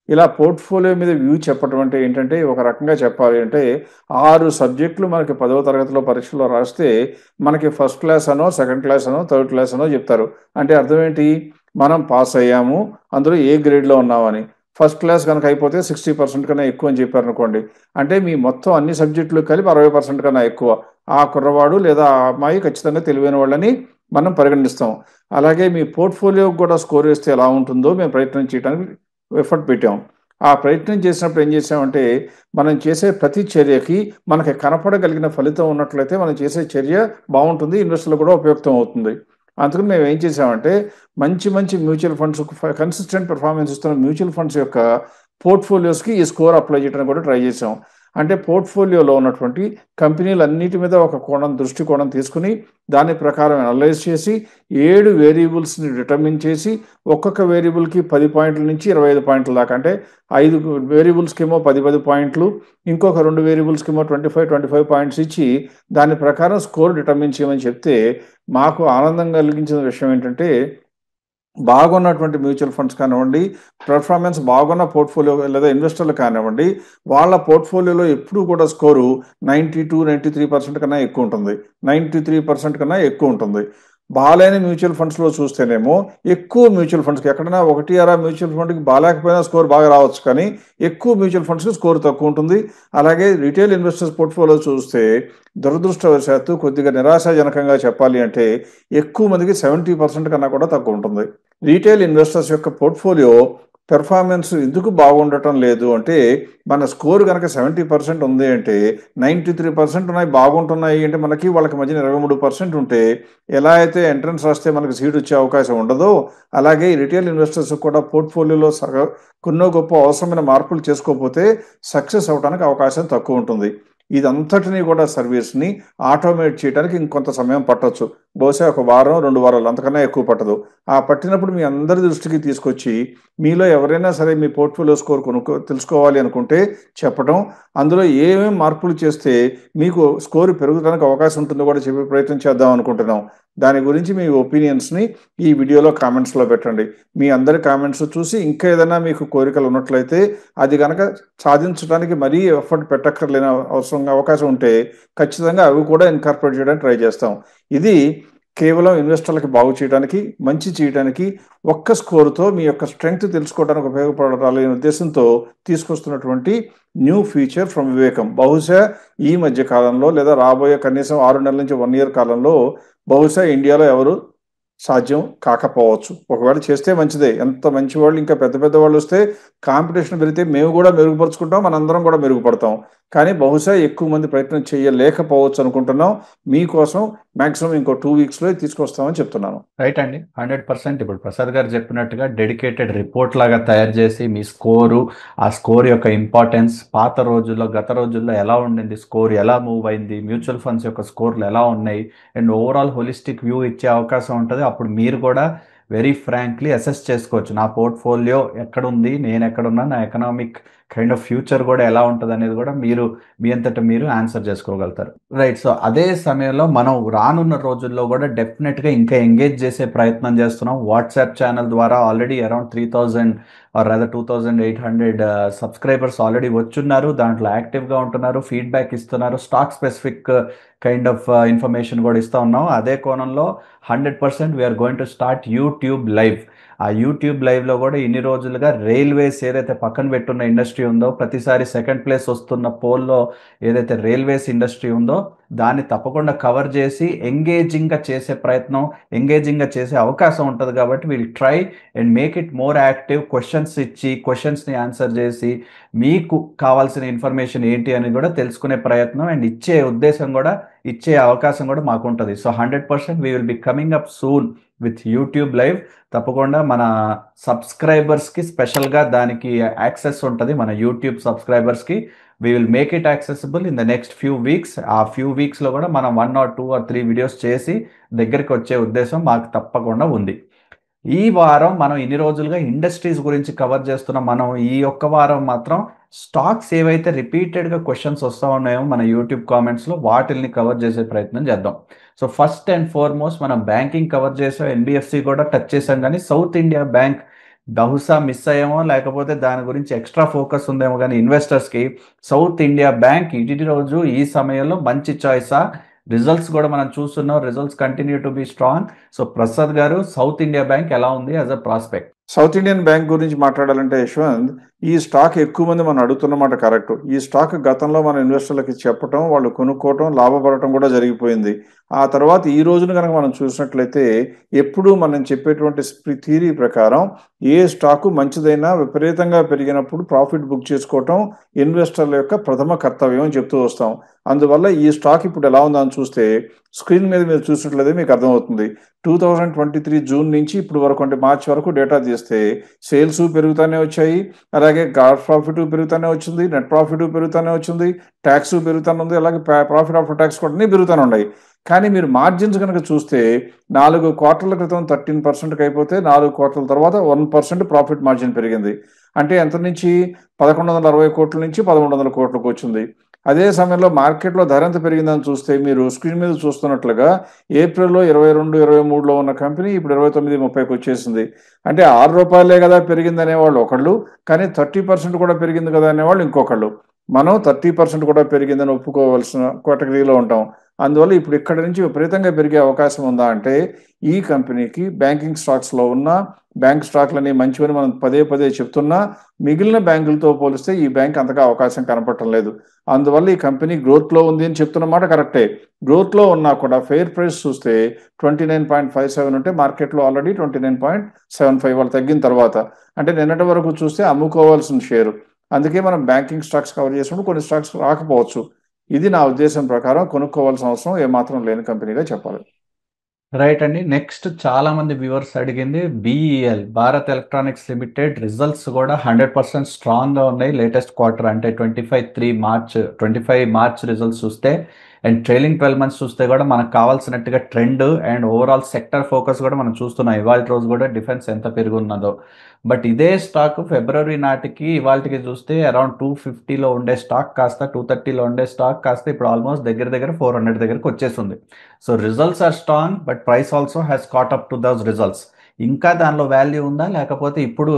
ఇలా పోర్ట్ఫోలియో మీద వ్యూ చెప్పడం అంటే ఏంటంటే, ఒక రకంగా చెప్పాలి అంటే 6 సబ్జెక్టులు మనకి 10వ తరగతిలో పరీక్షలో రాస్తే మనకి ఫస్ట్ క్లాస్ అనో, సెకండ్ క్లాస్ అనో, థర్డ్ క్లాస్ అనో చెప్తారు. అంటే అర్థం ఏంటి? మనం పాస్ అయ్యాము, అందులో ఏ గ్రేడ్లో ఉన్నామని. ఫస్ట్ క్లాస్ కనుక అయిపోతే 60% కన్నా ఎక్కువ అని చెప్పారనుకోండి, అంటే మీ మొత్తం అన్ని సబ్జెక్టులు కలిపి 60% కన్నా ఎక్కువ. ఆ కుర్రవాడు లేదా ఆ అమ్మాయి ఖచ్చితంగా తెలివైన వాళ్ళని మనం పరిగణిస్తాం. అలాగే మీ పోర్ట్ఫోలియోకి కూడా స్కోర్ వేస్తే ఎలా ఉంటుందో మేము ప్రయత్నం చేయడానికి ఎఫర్ట్ పెట్టాం. ఆ ప్రయత్నం చేసినప్పుడు ఏం చేసామంటే, మనం చేసే ప్రతి చర్యకి మనకి కనపడగలిగిన ఫలితం ఉన్నట్లయితే మనం చేసే చర్య బాగుంటుంది, ఇన్వెస్టర్లకు కూడా ఉపయుక్తం అవుతుంది. అందుకని మేము ఏం చేసామంటే, మంచి మంచి మ్యూచువల్ ఫండ్స్, కన్సిస్టెంట్ పెర్ఫార్మెన్స్ ఇస్తున్న మ్యూచువల్ ఫండ్స్ యొక్క పోర్ట్ఫోలియోస్కి ఈ స్కోర్ అప్లై చేయడానికి కూడా ట్రై చేసాం. అంటే పోర్ట్ఫోలియోలో ఉన్నటువంటి కంపెనీలన్నిటి మీద ఒక దృష్టికోణం తీసుకుని దాని ప్రకారం అనలైజ్ చేసి 7 వేరియబుల్స్ని డిటర్మిన్ చేసి ఒక్కొక్క వేరియబుల్కి 10 పాయింట్ల నుంచి 25 పాయింట్ల దాకా, అంటే 5 వేరియబుల్స్కి ఏమో 10 పాయింట్లు, ఇంకొక 2 వేరియబుల్స్కి ఏమో 25 పాయింట్స్ ఇచ్చి దాని ప్రకారం స్కోర్ డిటర్మిన్ చేయమని చెప్తే మాకు ఆనందం కలిగించిన విషయం ఏంటంటే బాగున్నటువంటి మ్యూచువల్ ఫండ్స్ కానివ్వండి, పెర్ఫార్మెన్స్ బాగున్న పోర్ట్ఫోలియో లేదా ఇన్వెస్టర్లు కానివ్వండి, వాళ్ళ పోర్ట్ఫోలియోలో ఎప్పుడూ కూడా స్కోరు 92-93% కన్నా ఎక్కువ ఉంటుంది, 93% కన్నా ఎక్కువ ఉంటుంది. బాలేని మ్యూచువల్ ఫండ్స్లో చూస్తేనేమో ఎక్కువ మ్యూచువల్ ఫండ్స్కి ఎక్కడైనా 1-6 మ్యూచువల్ ఫండ్కి బాగాలేకపోయినా స్కోర్ బాగా రావచ్చు, కానీ ఎక్కువ మ్యూచువల్ ఫండ్స్కి స్కోర్ తక్కువ ఉంటుంది. అలాగే రిటైల్ ఇన్వెస్టర్స్ పోర్ట్ఫోలియో చూస్తే దురదృష్టవశాత్తు కొద్దిగా నిరాశాజనకంగా చెప్పాలి అంటే ఎక్కువ మందికి 70% కన్నా కూడా తక్కువ ఉంటుంది. రీటైల్ ఇన్వెస్టర్స్ యొక్క పోర్ట్ఫోలియో పెర్ఫార్మెన్స్ ఎందుకు బాగుండటం లేదు అంటే మన స్కోర్ కనుక 70% ఉంది అంటే 93% ఉన్నాయి బాగుంటున్నాయి అంటే మనకి వాళ్ళకి మధ్యన 23% ఉంటే ఎలా అయితే ఎంట్రన్స్ రాస్తే మనకి సీట్ వచ్చే అవకాశం ఉండదో అలాగే రిటైల్ ఇన్వెస్టర్స్ కూడా పోర్ట్ఫోలియోలో కొన్నో గొప్ప అవసరమైన మార్పులు చేసుకోకపోతే సక్సెస్ అవడానికి అవకాశం తక్కువ ఉంటుంది. ఇదంతటినీ కూడా సర్వీస్ని ఆటోమేట్ చేయడానికి ఇంకొంత సమయం పట్టవచ్చు, బహుశా 1 వారం 2 వారాలు, అంతకన్నా ఎక్కువ పట్టదు. ఆ పట్టినప్పుడు మీ అందరి దృష్టికి తీసుకొచ్చి మీలో ఎవరైనా సరే మీ పోర్ట్ఫోలియో స్కోర్ తెలుసుకోవాలి అనుకుంటే చెప్పడం, అందులో ఏమేమి మార్పులు చేస్తే మీకు స్కోర్ పెరగడానికి అవకాశం ఉంటుందో కూడా చెప్పే ప్రయత్నం చేద్దాం అనుకుంటున్నాం. దాని గురించి మీ ఒపీనియన్స్ని ఈ వీడియోలో కామెంట్స్లో పెట్టండి. మీ అందరి కామెంట్స్ చూసి ఇంకా ఏదైనా మీకు కోరికలు ఉన్నట్లయితే అది కనుక సాధించడానికి మరీ ఎఫర్ట్ పెట్టక్కర్లేని అవకాశం ఉంటే ఖచ్చితంగా అవి కూడా ఇన్కార్పొరేట్ చేయడానికి ట్రై చేస్తాం. ఇది కేవలం ఇన్వెస్టర్లకి బాగు చేయడానికి, మంచి చేయడానికి, ఒక్క స్కోరుతో మీ యొక్క స్ట్రెంగ్త్ తెలుసుకోవడానికి ఉపయోగపడాలనే ఉద్దేశంతో తీసుకొస్తున్నటువంటి న్యూ ఫీచర్ ఫ్రమ్ వివేకం. బహుశా ఈ మధ్య కాలంలో లేదా రాబోయే కనీసం 6 నెలల నుంచి 1 ఇయర్ కాలంలో బహుశా ఇండియాలో ఎవరు సాధ్యం కాకపోవచ్చు. ఒకవేళ చేస్తే మంచిదే, ఎంత మంచి వాళ్ళు ఇంకా పెద్ద పెద్ద వాళ్ళు వస్తే కాంపిటీషన్ పెరిగితే మేము కూడా మెరుగుపరుచుకుంటాం, మనందరం కూడా మెరుగుపడతాం. కానీ బహుశా ఎక్కువ మంది ప్రయత్నం చేయలేకపోవచ్చు అనుకుంటున్నాం. మీకోసం మాక్సిమం ఇంకో 2 వీక్స్లో తీసుకొస్తామని చెప్తున్నాను. రైట్ అండి, 100%. ఇప్పుడు ప్రసాద్ గారు చెప్పినట్టుగా డెడికేటెడ్ రిపోర్ట్ లాగా తయారు చేసి మీ స్కోరు, ఆ స్కోర్ యొక్క ఇంపార్టెన్స్, పాత రోజుల్లో గత రోజుల్లో ఎలా ఉండింది, స్కోర్ ఎలా మూవ్ అయింది, మ్యూచువల్ ఫండ్స్ యొక్క స్కోర్లు ఎలా ఉన్నాయి, అండ్ ఓవరాల్ హోలిస్టిక్ వ్యూ ఇచ్చే అవకాశం ఉంటుంది. అప్పుడు మీరు కూడా వెరీ ఫ్రాంక్లీ అసెస్ చేసుకోవచ్చు, నా పోర్ట్ఫోలియో ఎక్కడుంది, నేను ఎక్కడున్నా, నా ఎకనామిక్ కైండ్ ఆఫ్ ఫ్యూచర్ కూడా ఎలా ఉంటుంది అనేది కూడా మీరు మీ అంతటా మీరు ఆన్సర్ చేసుకోగలుగుతారు. రైట్. సో అదే సమయంలో మనం రానున్న రోజుల్లో కూడా డెఫినెట్గా ఇంకా ఎంగేజ్ చేసే ప్రయత్నం చేస్తున్నాం. వాట్సాప్ ఛానల్ ద్వారా already around 3000 or other 2800 subscribers already వచ్చున్నారు. దాంట్లో యాక్టివ్గా ఉంటున్నారు, ఫీడ్బ్యాక్ ఇస్తున్నారు, stock specific kind of information కూడా ఇస్తూ ఉన్నాం. అదే కోణంలో 100% we're going to start YouTube live. ఆ యూట్యూబ్ లైవ్లో కూడా ఇన్ని రోజులుగా రైల్వేస్ ఏదైతే పక్కన పెట్టున్న ఇండస్ట్రీ ఉందో, ప్రతిసారి సెకండ్ ప్లేస్ వస్తున్న పోల్లో ఏదైతే రైల్వేస్ ఇండస్ట్రీ ఉందో దాన్ని తప్పకుండా కవర్ చేసి ఎంగేజింగ్గా చేసే ప్రయత్నం, ఎంగేజింగ్గా చేసే అవకాశం ఉంటుంది. కాబట్టి will try and make it more active. Questions ఇచ్చి క్వశ్చన్స్ని ఆన్సర్ చేసి మీకు కావాల్సిన ఇన్ఫర్మేషన్ ఏంటి అని కూడా తెలుసుకునే ప్రయత్నం అండ్ ఇచ్చే ఉద్దేశం కూడా, ఇచ్చే అవకాశం కూడా మాకు ఉంటుంది. So 100% we will be coming up soon with YouTube live. తప్పకుండా మన సబ్స్క్రైబర్స్కి స్పెషల్గా దానికి యాక్సెస్ ఉంటుంది. మన యూట్యూబ్ సబ్స్క్రైబర్స్కి we will make it accessible in the next few weeks. ఆ ఫ్యూ వీక్స్లో కూడా మనం 1 or 2 or 3 వీడియోస్ చేసి దగ్గరికి వచ్చే ఉద్దేశం మాకు తప్పకుండా ఉంది. ఈ వారం మనం ఇన్ని రోజులుగా ఇండస్ట్రీస్ గురించి కవర్ చేస్తున్నాం. మనం ఈ ఒక్క వారం మాత్రం స్టాక్స్ ఏవైతే రిపీటెడ్గా క్వశ్చన్స్ వస్తూ ఉన్నాయో మన యూట్యూబ్ కామెంట్స్లో వాటిల్ని కవర్ చేసే ప్రయత్నం చేద్దాం. సో ఫస్ట్ అండ్ ఫార్మోస్ట్ మనం బ్యాంకింగ్ కవర్ చేసాం, ఎన్బిఎఫ్సి కూడా టచ్ చేసాం. కానీ సౌత్ ఇండియా బ్యాంక్ బహుశా మిస్ అయ్యామో, లేకపోతే దాని గురించి ఎక్స్ట్రా ఫోకస్ ఉందేమో, కానీ ఇన్వెస్టర్స్కి సౌత్ ఇండియా బ్యాంక్ ఇటు రోజు ఈ సమయంలో మంచి చాయిసా? రిజల్ట్స్ కూడా మనం చూస్తున్నాం, results continue to be strong. So Prasad గారు, సౌత్ ఇండియా బ్యాంక్ ఎలా ఉంది as a prospect? South Indian bank గురించి మాట్లాడాలంటే యశ్వంత్, ఈ స్టాక్ ఎక్కువ మంది మనం అడుగుతున్నమాట కరెక్ట్. ఈ స్టాక్ గతంలో మన ఇన్వెస్టర్లకి చెప్పటం, వాళ్ళు కొనుక్కోవటం, లాభపడటం కూడా జరిగిపోయింది. ఆ తర్వాత ఈ రోజున కనుక మనం చూసినట్లయితే ఎప్పుడూ మనం చెప్పేటువంటి థియరీ ప్రకారం ఏ స్టాకు మంచిదైనా విపరీతంగా పెరిగినప్పుడు ప్రాఫిట్ బుక్ చేసుకోవటం ఇన్వెస్టర్ల యొక్క ప్రథమ కర్తవ్యం అని చెప్తూ వస్తాం. అందువల్ల ఈ స్టాక్ ఇప్పుడు ఎలా ఉందని చూస్తే స్క్రీన్ మీద మీరు చూసినట్లయితే మీకు అర్థమవుతుంది. 2023 జూన్ నుంచి ఇప్పుడు వరకు అంటే మార్చి వరకు డేటా తీస్తే సేల్స్ పెరుగుతూనే వచ్చాయి, అలాగే అలాగే గ్రాస్ ప్రాఫిట్ పెరుగుతూనే వచ్చింది, నెట్ ప్రాఫిట్ పెరుగుతూనే వచ్చింది, ట్యాక్స్ పెరుగుతూనే ఉంది, అలాగే ప్రాఫిట్ ఆఫ్టర్ ట్యాక్స్ కూడా అన్నీ పెరుగుతూనే ఉన్నాయి. కానీ మీరు మార్జిన్స్ కనుక చూస్తే 4 క్వార్టర్ల క్రితం 13%కి అయిపోతే 4 క్వార్టర్ల తర్వాత 1% ప్రాఫిట్ మార్జిన్ పెరిగింది. అంటే ఎంత నుంచి 1160 కోట్ల నుంచి 1100 కోట్లకు వచ్చింది. అదే సమయంలో మార్కెట్లో ధర ఎంత పెరిగిందని చూస్తే మీరు స్క్రీన్ మీద చూస్తున్నట్లుగా ఏప్రిల్లో 22, 23లో ఉన్న కంపెనీ ఇప్పుడు 29, 30కి వచ్చేసింది. అంటే ₹6 కదా పెరిగింది అనేవాళ్ళు ఒకళ్ళు, కానీ 30% కూడా పెరిగింది కదా అనేవాళ్ళు ఇంకొకళ్ళు. మనం 30% కూడా పెరిగిందని ఒప్పుకోవాల్సిన కేటగిరీలో ఉంటాం. అందువల్ల ఇప్పుడు ఇక్కడ నుంచి విపరీతంగా పెరిగే అవకాశం ఉందా అంటే ఈ కంపెనీకి బ్యాంకింగ్ స్టాక్స్లో ఉన్న బ్యాంక్ స్టాక్లని మంచివని మనం పదే పదే చెప్తున్నా మిగిలిన బ్యాంకులతో పోలిస్తే ఈ బ్యాంక్ అంతగా అవకాశం కనపడటం లేదు. అందువల్ల ఈ కంపెనీ గ్రోత్లో ఉంది అని చెప్తున్న మాట కరెక్టే. గ్రోత్లో ఉన్నా కూడా ఫెయిర్ ప్రైస్ చూస్తే 29.57 ఉంటే మార్కెట్లో ఆల్రెడీ 29.75 వాళ్ళు తగ్గిన తర్వాత, అంటే నిన్నటి వరకు చూస్తే అమ్ముకోవాల్సిన షేరు. అందుకే మనం బ్యాంకింగ్ స్టాక్స్ కవర్ చేసినప్పుడు కొన్ని స్టాక్స్ రాకపోవచ్చు. ఇది నా ఉద్దేశం ప్రకారం కొనుక్కోవాల్సిన అవసరం ఏమాత్రం లేని కంపెనీగా చెప్పాలి. రైట్ అండి. నెక్స్ట్ చాలా మంది వ్యూవర్స్ అడిగింది BEL, Bharat electronics limited results కూడా 100% స్ట్రాంగ్గా ఉన్నాయి. లేటెస్ట్ క్వార్టర్ అంటే 25 మార్చ్ రిజల్ట్స్ చూస్తే అండ్ ట్రైలింగ్ 12 months చూస్తే కూడా మనకు కావాల్సినట్టుగా trend and overall sector focus కూడా మనం చూస్తున్నాం. ఇవాళ రోజు కూడా డిఫెన్స్ ఎంత పెరుగున్నదో. బట్ ఇదే స్టాక్ ఫిబ్రవరి నాటికి ఇవాళకి చూస్తే అరౌండ్ 250లో ఉండే స్టాక్ కాస్త 230లో ఉండే స్టాక్ కాస్త ఇప్పుడు ఆల్మోస్ట్ దగ్గర 400 దగ్గరకు వచ్చేస్తుంది. So results are strong but price also has caught up to those results. ఇంకా దానిలో వాల్యూ ఉందా, లేకపోతే ఇప్పుడు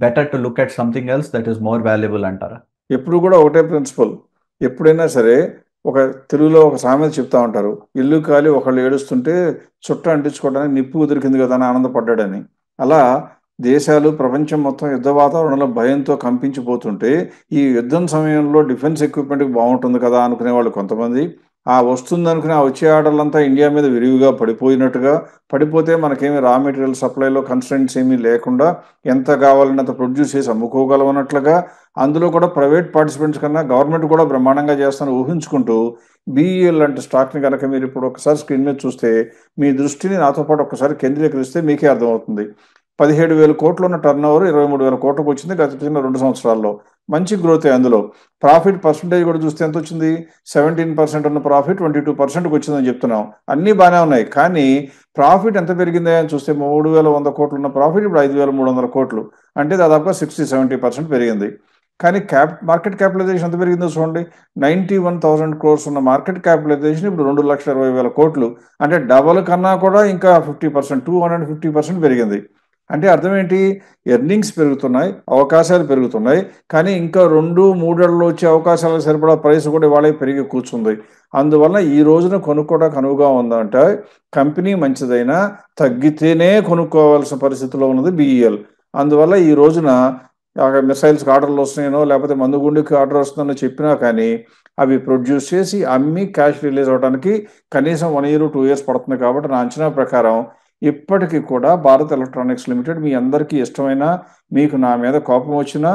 better to look at something else that is more valuable అంటారా? ఎప్పుడు కూడా ఒకటే ప్రిన్సిపల్. ఎప్పుడైనా సరే ఒక తెలుగులో ఒక సామెత చెప్తా ఉంటారు, ఇల్లు కాలి ఒకళ్ళు ఏడుస్తుంటే చుట్ట అంటించుకోవడానికి నిప్పు దొరికింది కదా అని ఆనందపడ్డాడని. అలా దేశాలు ప్రపంచం మొత్తం యుద్ధ వాతావరణంలో భయంతో కంపించిపోతుంటే ఈ యుద్ధం సమయంలో డిఫెన్స్ ఎక్విప్మెంట్కి బాగుంటుంది కదా అనుకునే వాళ్ళు కొంతమంది, ఆ వస్తుంది అనుకుని ఆ వచ్చే ఆర్డర్లంతా ఇండియా మీద విరివిగా పడిపోయినట్టుగా, పడిపోతే మనకేమి రా మెటీరియల్ సప్లైలో కన్స్ట్రెంట్స్ ఏమీ లేకుండా ఎంత కావాలన్నంత ప్రొడ్యూస్ చేసి అమ్ముకోగలమన్నట్లుగా, అందులో కూడా ప్రైవేట్ పార్టిసిపెంట్స్ కన్నా గవర్నమెంట్ కూడా బ్రహ్మాండంగా చేస్తాను ఊహించుకుంటూ బీఈఎల్ లాంటి స్టాక్ని కనుక మీరు ఇప్పుడు ఒకసారి స్క్రీన్ మీద చూస్తే మీ దృష్టిని నాతో పాటు ఒకసారి కేంద్రీకరిస్తే మీకే అర్థమవుతుంది. 17,000 కోట్లు ఉన్న టర్న్ ఓవర్ 23,000 కోట్లకు వచ్చింది గత 2 సంవత్సరాల్లో. మంచి గ్రోతే. అందులో ప్రాఫిట్ పర్సంటేజ్ కూడా చూస్తే ఎంత వచ్చింది, 17% ఉన్న ప్రాఫిట్ 22%కి వచ్చిందని చెప్తున్నాం. అన్నీ బాగానే ఉన్నాయి, కానీ ప్రాఫిట్ ఎంత పెరిగిందా అని చూస్తే 3,100 కోట్లు ఉన్న ప్రాఫిట్ ఇప్పుడు 5,300 కోట్లు, అంటే దాదాపుగా 60-70% పెరిగింది. కానీ మార్కెట్ క్యాపిటలైజేషన్ ఎంత పెరిగిందో చూడండి. 91,000 crores ఉన్న మార్కెట్ క్యాపిటలైజేషన్ ఇప్పుడు 2,20,000 కోట్లు, అంటే డబల్ కన్నా కూడా ఇంకా 50%, 250% పెరిగింది. అంటే అర్థం ఏంటి, ఎర్నింగ్స్ పెరుగుతున్నాయి, అవకాశాలు పెరుగుతున్నాయి, కానీ ఇంకా 2-3 ఏళ్లలో వచ్చే అవకాశాలకు సరిపడా ప్రైస్ కూడా ఇవాళ పెరిగి కూర్చుంది. అందువల్ల ఈ రోజున కొనుక్కోవడానికి అనువుగా ఉందంటే కంపెనీ మంచిదైనా తగ్గితేనే కొనుక్కోవాల్సిన పరిస్థితిలో ఉన్నది బీఈఎల్. అందువల్ల ఈ రోజున మిసైల్స్కి ఆర్డర్లు వస్తున్నాయనో లేకపోతే మందుగుండుకి ఆర్డర్ వస్తుందనో చెప్పినా కానీ అవి ప్రొడ్యూస్ చేసి అమ్మి క్యాష్ రిలీజ్ అవడానికి కనీసం 1 year 2 years పడుతుంది. కాబట్టి నా అంచనా ప్రకారం ఇప్పటికీ కూడా భారత్ ఎలక్ట్రానిక్స్ లిమిటెడ్ మీ అందరికీ ఇష్టమైన, మీకు నా మీద కోపం వచ్చినా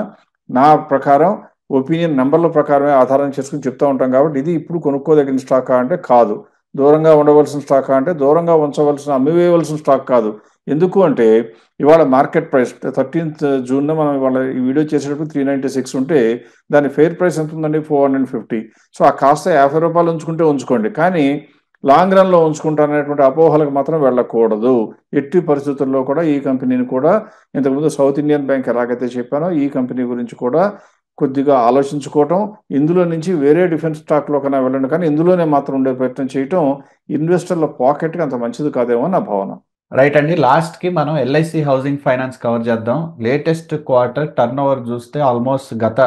నా ప్రకారం ఒపీనియన్ నెంబర్ల ప్రకారమే ఆధారం చేసుకుని చెప్తూ ఉంటాం. కాబట్టి ఇది ఇప్పుడు కొనుక్కోదగిన స్టాక్ అంటే కాదు, దూరంగా ఉండవలసిన స్టాక్ అంటే దూరంగా ఉంచవలసిన, అమ్మివేయవలసిన స్టాక్ కాదు. ఎందుకు అంటే ఇవాళ మార్కెట్ ప్రైస్ 13th June మనం ఇవాళ ఈ వీడియో చేసేటప్పుడు 396 ఉంటే దాని ఫెయిర్ ప్రైస్ ఎంత ఉందండి, 450. సో ఆ కాస్త ₹50 ఉంచుకుంటే ఉంచుకోండి, కానీ లాంగ్ రన్లో ఉంచుకుంటారనేటువంటి అపోహలకు మాత్రం వెళ్ళకూడదు. ఎట్టి పరిస్థితుల్లో కూడా ఈ కంపెనీని కూడా ఇంతకుముందు సౌత్ ఇండియన్ బ్యాంక్ ఎలాగైతే చెప్పానో ఈ కంపెనీ గురించి కూడా కొద్దిగా ఆలోచించుకోవటం, ఇందులో నుంచి వేరే డిఫెన్స్ స్టాక్లో కన్నా వెళ్ళండి, కానీ ఇందులోనే మాత్రం ఉండే ప్రయత్నం చేయటం ఇన్వెస్టర్ల పాకెట్కి అంత మంచిది కాదేమో నా భావన. రైట్ అండి. లాస్ట్కి మనం ఎల్ఐసి హౌసింగ్ ఫైనాన్స్ కవర్ చేద్దాం. లేటెస్ట్ క్వార్టర్ టర్న్ ఓవర్ చూస్తే ఆల్మోస్ట్ గత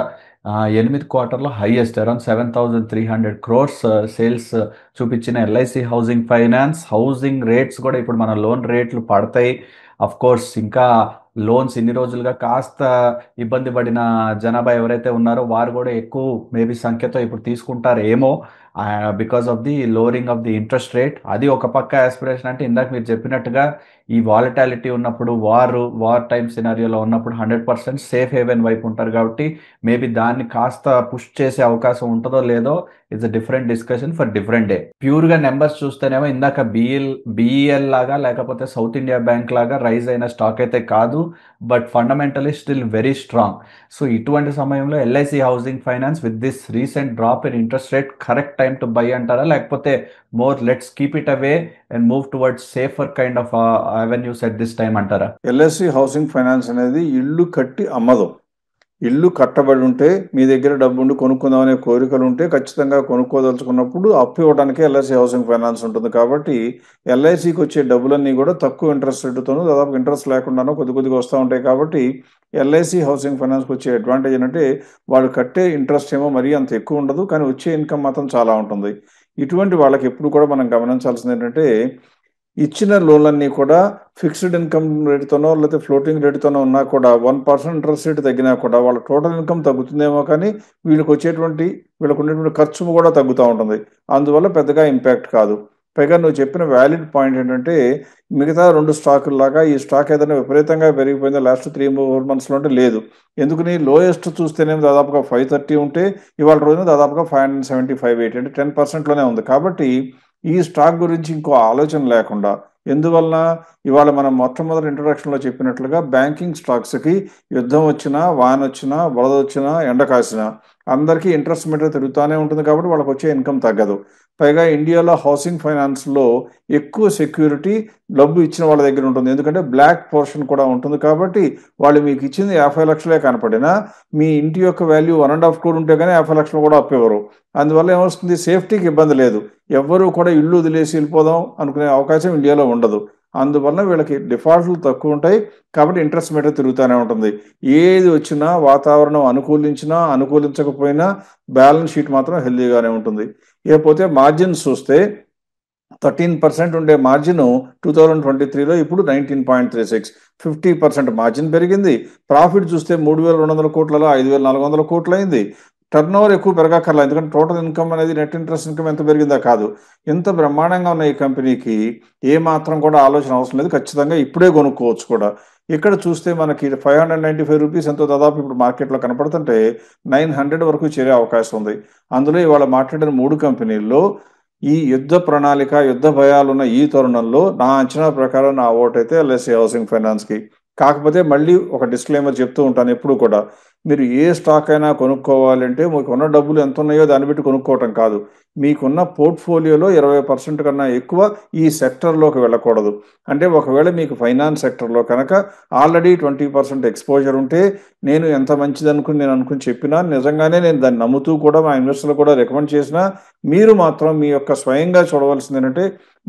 8 క్వార్టర్లో హైయెస్ట్ అరౌండ్ 7,300 crores సేల్స్ చూపించిన LIC housing finance. Housing rates కూడా ఇప్పుడు మన లోన్ రేట్లు పడతాయి. అఫ్ కోర్స్ ఇంకా లోన్స్ ఇన్ని రోజులుగా కాస్త ఇబ్బంది పడిన జనాభా ఎవరైతే ఉన్నారో వారు కూడా ఎక్కువ మేబీ సంఖ్యతో ఇప్పుడు తీసుకుంటారు ఏమో. Because of the lowering of the interest rate. అది ఒక పక్క ఆస్పిరేషన్. అంటే ఇందాక మీరు చెప్పినట్టుగా ఈ వాలటాలిటీ ఉన్నప్పుడు, వార్ టైమ్ సినారియోలో ఉన్నప్పుడు 100% సేఫ్ హేవెన్ వైపు ఉంటారు కాబట్టి మేబీ దాన్ని కాస్త పుష్ చేసే అవకాశం ఉంటుందో లేదో it's a different discussion for different day. ప్యూర్గా నెంబర్స్ చూస్తేనేమో ఇందాక బిఈఎల్ లాగా లేకపోతే సౌత్ ఇండియా బ్యాంక్ లాగా రైజ్ అయిన స్టాక్ అయితే కాదు, but fundamentally still very strong. So ఇటువంటి సమయంలో LIC housing finance with this recent drop in interest rate correct time to buy అంటారా, లేకపోతే more let's keep it away and move towards safer kind of avenues at this time అంటారా? ఎల్ఐసి హౌసింగ్ ఫైనాన్స్ అనేది ఇల్లు కట్టి అమ్మదు. ఇల్లు కట్టబడి ఉంటే మీ దగ్గర డబ్బు ఉండి కొనుక్కుందామనే కోరికలు ఉంటే ఖచ్చితంగా కొనుక్కోదలుచుకున్నప్పుడు అప్పు ఇవ్వడానికి ఎల్ఐసి హౌసింగ్ ఫైనాన్స్ ఉంటుంది. కాబట్టి ఎల్ఐసికి వచ్చే డబ్బులన్నీ కూడా తక్కువ ఇంట్రెస్ట్ రేటుతోనూ దాదాపు ఇంట్రెస్ట్ లేకుండానో కొద్దిగా వస్తూ ఉంటాయి. కాబట్టి ఎల్ఐసి హౌసింగ్ ఫైనాన్స్కి వచ్చే అడ్వాంటేజ్ ఏంటంటే వాళ్ళు కట్టే ఇంట్రెస్ట్ ఏమో మరీ అంత ఎక్కువ ఉండదు, కానీ వచ్చే ఇన్కమ్ మాత్రం చాలా ఉంటుంది. ఇటువంటి వాళ్ళకి ఎప్పుడు కూడా మనం గమనించాల్సింది ఏంటంటే ఇచ్చిన లోన్లన్నీ కూడా ఫిక్స్డ్ ఇన్కమ్ రేటుతోనో లేకపోతే ఫ్లోటింగ్ రేటుతోనో ఉన్నా కూడా 1% ఇంట్రెస్ట్ రేట్ తగ్గినా కూడా వాళ్ళ టోటల్ ఇన్కమ్ తగ్గుతుందేమో, కానీ వీళ్ళకి ఉండేటువంటి ఖర్చు కూడా తగ్గుతూ ఉంటుంది. అందువల్ల పెద్దగా ఇంపాక్ట్ కాదు. పైగా నువ్వు చెప్పిన వ్యాలిడ్ పాయింట్ ఏంటంటే మిగతా 2 స్టాకుల్లాగా ఈ స్టాక్ ఏదైనా విపరీతంగా పెరిగిపోయిందో లాస్ట్ 3-4 monthsలో అంటే లేదు. ఎందుకని లోయెస్ట్ చూస్తేనేమో దాదాపుగా 530 ఉంటే ఇవాళ రోజున దాదాపుగా 575-80 అంటే 10%లోనే ఉంది. కాబట్టి ఈ స్టాక్ గురించి ఇంకో ఆలోచన లేకుండా, ఎందువలన ఇవాళ మనం మొట్టమొదటి ఇంట్రొడక్షన్లో చెప్పినట్లుగా బ్యాంకింగ్ స్టాక్స్కి యుద్ధం వచ్చినా, వాన వచ్చినా, వరద వచ్చినా, ఎండ కాసినా అందరికీ ఇంట్రెస్ట్ మీటర్ తిరుగుతూనే ఉంటుంది. కాబట్టి వాళ్ళకి వచ్చే ఇన్కమ్ తగ్గదు. పైగా ఇండియాలో హౌసింగ్ ఫైనాన్స్లో ఎక్కువ సెక్యూరిటీ డబ్బు ఇచ్చిన వాళ్ళ దగ్గర ఉంటుంది. ఎందుకంటే బ్లాక్ పోర్షన్ కూడా ఉంటుంది. కాబట్టి వాళ్ళు మీకు ఇచ్చింది 50 లక్షలే కనపడినా మీ ఇంటి యొక్క వాల్యూ 1.5 crore ఉంటే కానీ 50 లక్షలు కూడా అప్పివ్వరు. అందువల్ల ఏమొస్తుంది, సేఫ్టీకి ఇబ్బంది లేదు. ఎవ్వరూ కూడా ఇల్లు వదిలేసి వెళ్ళిపోదాం అనుకునే అవకాశం ఇండియాలో ఉండదు. అందువల్ల వీళ్ళకి డిఫాల్ట్లు తక్కువ ఉంటాయి. కాబట్టి ఇంట్రెస్ట్ మీటర్ తిరుగుతూనే ఉంటుంది. ఏది వచ్చినా వాతావరణం అనుకూలించినా అనుకూలించకపోయినా బ్యాలెన్స్ షీట్ మాత్రం హెల్దీగానే ఉంటుంది. ఇకపోతే మార్జిన్స్ చూస్తే 13% ఉండే మార్జిన్ 2023లో ఇప్పుడు 19.36, 50% మార్జిన్ పెరిగింది. ప్రాఫిట్ చూస్తే 3,200 కోట్లలో 5,400 కోట్లు అయింది. టర్న్ ఓవర్ ఎక్కువ పెరగక్కర్లా, ఎందుకంటే టోటల్ ఇన్కమ్ అనేది నెట్ ఇంట్రెస్ట్ ఇన్కమ్ ఎంత పెరిగిందా కాదు. ఇంత బ్రహ్మాండంగా ఉన్న ఈ కంపెనీకి ఏ మాత్రం కూడా ఆలోచన అవసరం లేదు. ఖచ్చితంగా ఇప్పుడే కొనుక్కోవచ్చు కూడా. ఇక్కడ చూస్తే మనకి 595 రూపీస్ ఎంతో దాదాపు ఇప్పుడు మార్కెట్లో కనపడుతుంటే 900 వరకు చేరే అవకాశం ఉంది. అందులో ఇవాళ మాట్లాడిన 3 కంపెనీల్లో ఈ యుద్ధ ప్రణాళిక, యుద్ధ భయాలున్న ఈ తరుణంలో నా అంచనా ప్రకారం నా ఓటైతే ఎల్ఐసి హౌసింగ్ ఫైనాన్స్కి. కాకపోతే మళ్ళీ ఒక డిస్క్లైమర్ చెప్తూ ఉంటాను ఎప్పుడు కూడా, మీరు ఏ స్టాక్ అయినా కొనుక్కోవాలంటే మీకు ఉన్న డబ్బులు ఎంత ఉన్నాయో దాన్ని బట్టి కొనుక్కోవటం కాదు. మీకున్న పోర్ట్ఫోలియోలో 20% కన్నా ఎక్కువ ఈ సెక్టర్లోకి వెళ్ళకూడదు. అంటే ఒకవేళ మీకు ఫైనాన్స్ సెక్టర్లో కనుక ఆల్రెడీ 20% ఎక్స్పోజర్ ఉంటే నేను ఎంత మంచిది నేను అనుకుని చెప్పినా, నిజంగానే నేను దాన్ని నమ్ముతూ కూడా మా ఇన్వెస్టర్లు కూడా రికమెండ్ చేసినా, మీరు మాత్రం మీ యొక్క స్వయంగా చూడవలసింది ఏంటంటే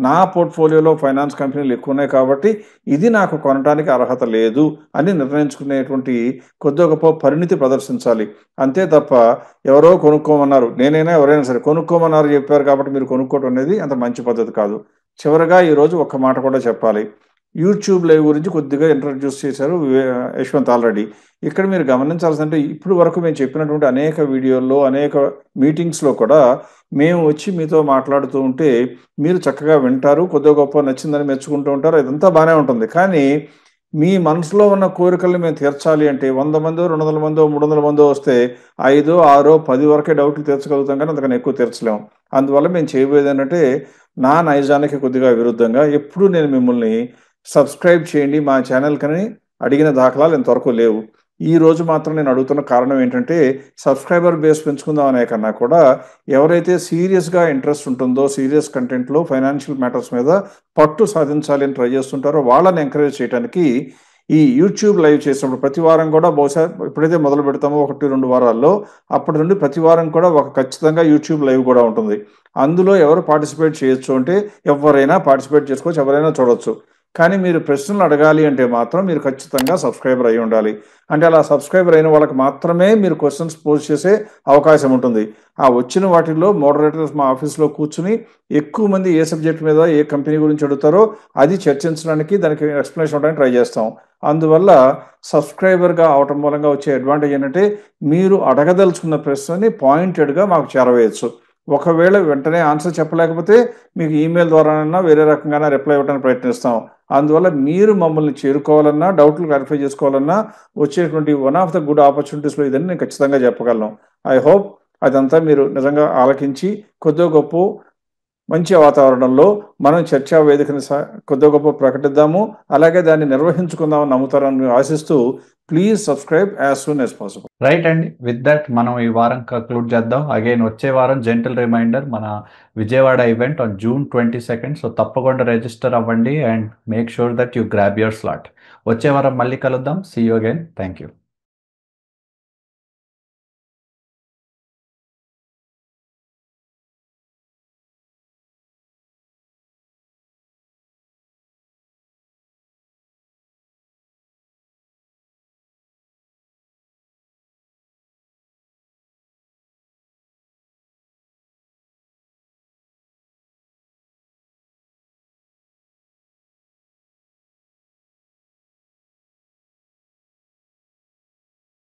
నా పోర్ట్ఫోలియోలో ఫైనాన్స్ కంపెనీలు ఎక్కువ ఉన్నాయి కాబట్టి ఇది నాకు కొనడానికి అర్హత లేదు అని నిర్ణయించుకునేటువంటి కొద్ది గొప్ప పరిణితి ప్రదర్శించాలి. అంతే తప్ప ఎవరో కొనుక్కోమన్నారు, నేనైనా ఎవరైనా సరే కొనుక్కోమన్నారు చెప్పారు కాబట్టి మీరు కొనుక్కోవడం అనేది అంత మంచి పద్ధతి కాదు. చివరగా ఈరోజు ఒక్క మాట కూడా చెప్పాలి. యూట్యూబ్ లైవ్ గురించి కొద్దిగా ఇంట్రడ్యూస్ చేశారు యశ్వంత్ ఆల్రెడీ. ఇక్కడ మీరు గమనించాల్సిందంటే ఇప్పుడు వరకు మేము చెప్పినటువంటి అనేక వీడియోల్లో, అనేక మీటింగ్స్లో కూడా మేము వచ్చి మీతో మాట్లాడుతూ ఉంటే మీరు చక్కగా వింటారు, కొద్దిగా గొప్ప నచ్చిందని మెచ్చుకుంటూ ఉంటారు, ఇదంతా బాగానే ఉంటుంది. కానీ మీ మనసులో ఉన్న కోరికల్ని మేము తీర్చాలి అంటే 100 మందో, 200 మందో, 300 మందో వస్తే 5, 6, 10 వరకే డౌట్లు తీర్చగలుగుతాం, కానీ అంతకన్నా ఎక్కువ తీర్చలేము. అందువల్ల మేము చేయబోయేది ఏంటంటే నా నైజానికి కొద్దిగా విరుద్ధంగా ఎప్పుడు నేను మిమ్మల్ని సబ్స్క్రైబ్ చేయండి మా ఛానల్కని అడిగిన దాఖలాలు ఇంతవరకు లేవు. ఈ రోజు మాత్రం నేను అడుగుతున్న కారణం ఏంటంటే సబ్స్క్రైబర్ బేస్ పెంచుకుందాం అనే కన్నా కూడా ఎవరైతే సీరియస్గా ఇంట్రెస్ట్ ఉంటుందో, సీరియస్ కంటెంట్లో ఫైనాన్షియల్ మ్యాటర్స్ మీద పట్టు సాధించాలి అని ట్రై చేస్తుంటారో వాళ్ళని ఎంకరేజ్ చేయడానికి ఈ యూట్యూబ్ లైవ్ చేసినప్పుడు ప్రతి వారం కూడా బహుశా ఎప్పుడైతే మొదలు పెడతామో 1-2 వారాల్లో అప్పటి నుండి ప్రతి వారం కూడా ఒక ఖచ్చితంగా యూట్యూబ్ లైవ్ కూడా ఉంటుంది. అందులో ఎవరు పార్టిసిపేట్ చేయొచ్చు అంటే ఎవరైనా పార్టిసిపేట్ చేసుకోవచ్చు, ఎవరైనా చూడొచ్చు. కానీ మీరు ప్రశ్నలు అడగాలి అంటే మాత్రం మీరు ఖచ్చితంగా సబ్స్క్రైబర్ అయి ఉండాలి. అంటే అలా సబ్స్క్రైబర్ అయిన వాళ్ళకి మాత్రమే మీరు క్వశ్చన్స్ పోస్ట్ చేసే అవకాశం ఉంటుంది. ఆ వచ్చిన వాటిల్లో మోడరేటర్స్ మా ఆఫీస్లో కూర్చుని ఎక్కువ మంది ఏ సబ్జెక్ట్ మీద ఏ కంపెనీ గురించి అడుగుతారో అది చర్చించడానికి, దానికి ఎక్స్ప్లెనేషన్ ఇవ్వడానికి ట్రై చేస్తాం. అందువల్ల సబ్స్క్రైబర్గా అవటం మూలంగా వచ్చే అడ్వాంటేజ్ ఏంటంటే మీరు అడగదలుచుకున్న ప్రశ్నని పాయింటెడ్గా మాకు చేరవేయచ్చు. ఒకవేళ వెంటనే ఆన్సర్ చెప్పలేకపోతే మీకు ఈమెయిల్ ద్వారానన్నా వేరే రకంగానే రిప్లై ఇవ్వడానికి ప్రయత్నిస్తాం. అందువల్ల మీరు మమ్మల్ని చేరుకోవాలన్నా, డౌట్లు క్లారిఫై చేసుకోవాలన్నా వచ్చేటువంటి వన్ ఆఫ్ ద గుడ్ ఆపర్చునిటీస్లో ఇదని నేను ఖచ్చితంగా చెప్పగలను. ఐ హోప్ అదంతా మీరు నిజంగా ఆలకించి కొద్దిగా గొప్ప మంచి వాతావరణంలో మనం చర్చా వేదికని కొద్దిగా గొప్ప ప్రకటిద్దాము, అలాగే దాన్ని నిర్వహించుకుందామని నమ్ముతారని ఆశిస్తూ please subscribe as soon as possible. Right అండి, విత్ దట్ మనం ఈ వారం కంక్లూడ్ చేద్దాం. అగైన్ వచ్చే వారం జెంటల్ రిమైండర్, మన విజయవాడ ఈవెంట్ ఆన్ June 22. సో తప్పకుండా రిజిస్టర్ అవ్వండి and make sure that you grab your slot. వచ్చే వారం మళ్ళీ కలుద్దాం. See you again. Thank you.